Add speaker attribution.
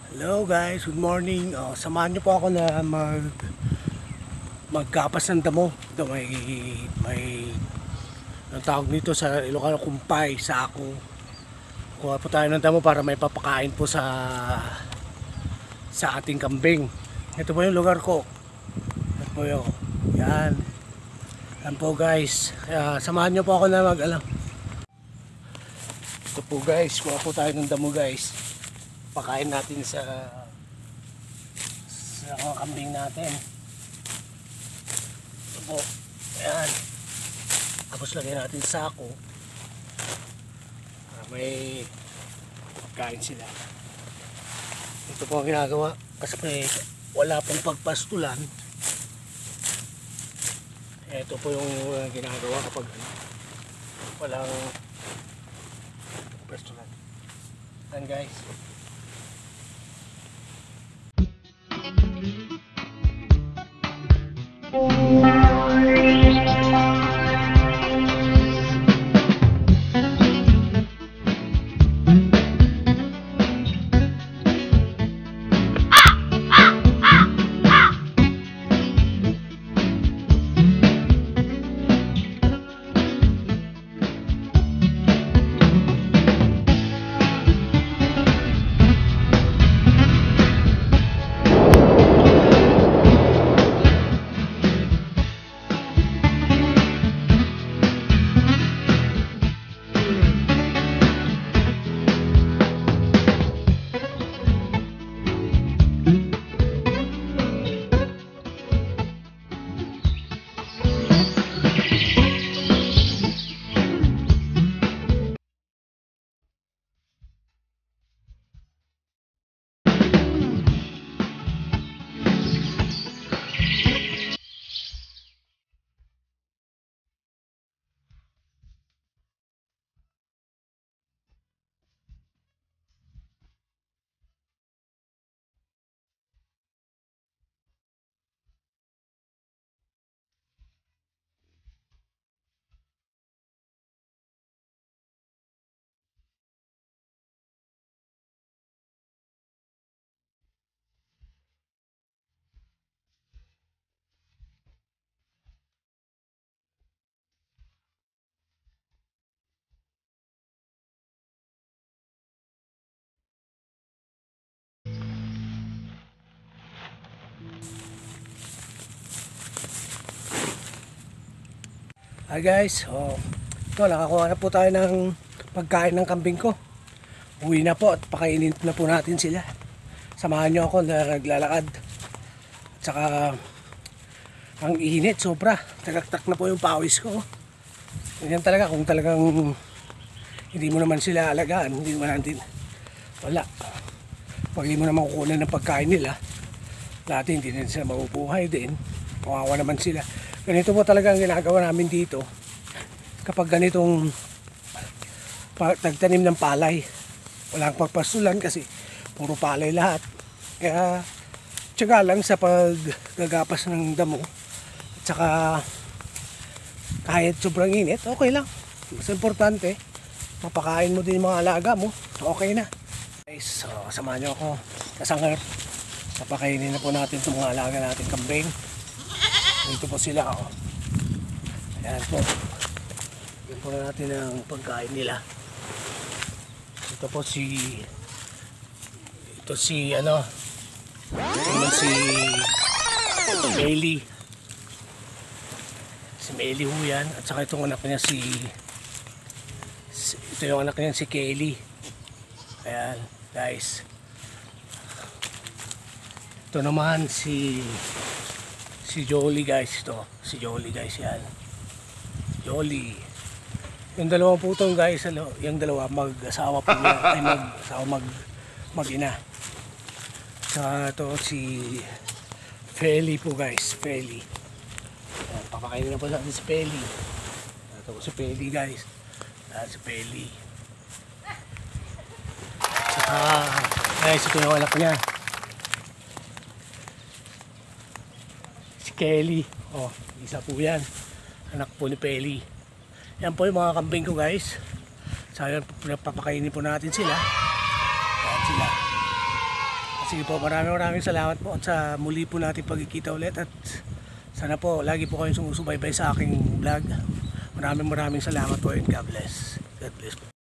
Speaker 1: Hello guys, good morning. Samahan niyo po ako na magkapas ng damo. Ito may ang tawag nito sa Ilocano kumpay, sako. Kuha po tayo ng damo para may papakain po sa ating kambing. Ito po yung lugar ko. Ito po yun. Yan. Yan po guys. Samahan niyo po ako na ito po guys, kuha po tayo ng damo guys. Pakain natin sa mga kambing natin. Ito po. Ayan. Tapos lagyan natin sa sako para may pagkain sila. Ito po ang ginagawa kasi wala pong pagpastulan. Ito po yung ginagawa kapag walang pagpastulan. Ayan guys. Hi guys, ito nakakuha na po tayo ng pagkain ng kambing ko. Uwi na po at pakainin na po natin sila. Samahan nyo ako na naglalakad. At saka ang init sobra, tagaktak na po yung pawis ko. Ganyan talaga kung talagang hindi mo naman sila alagaan, hindi naman natin wala. Pag hindi mo naman kukunan ng pagkain nila, dati hindi na sila mabubuhay din, kawawa naman sila. Ganito po talaga ang ginagawa namin dito kapag ganitong nagtanim ng palay. Walang pagpasulan kasi puro palay lahat. Kaya tiyaga lang sa paggagapas ng damo. At saka kahit sobrang init, okay lang. Mas importante, mapakain mo din yung mga alaga mo, okay na. Guys, so, samahan nyo ako sa sangar. Papakainin na po natin itong mga alaga natin kambing. Dito po sila, ayan po. Yan po na natin ang pagkain nila. Ito si Bailey. Si Bailey ho yan. At saka itong anak niya ito yung anak niya si Kaylee. Ayan guys. Ito naman si Jolie guys, si Jolie guys, yan. Jolie. Yung dalawang putong guys, yung dalawa mag-asawa po yan, ay mag-ina. Sa ito si Feli po guys, Feli. Papakainin na po natin si Feli. Ito po si Feli guys. Si Feli. Saka guys, ito yung anak niya. Kelly, isa po yan, anak po ni Peli. Yan po yung mga kambing ko guys. Sayang, papakainin po natin sila. Yan sila. Sige po, maraming salamat po at sa muli po natin pagkikita ulit at sana po lagi po kayong sumusubaybay sa aking vlog. Maraming salamat po and God bless. God bless po.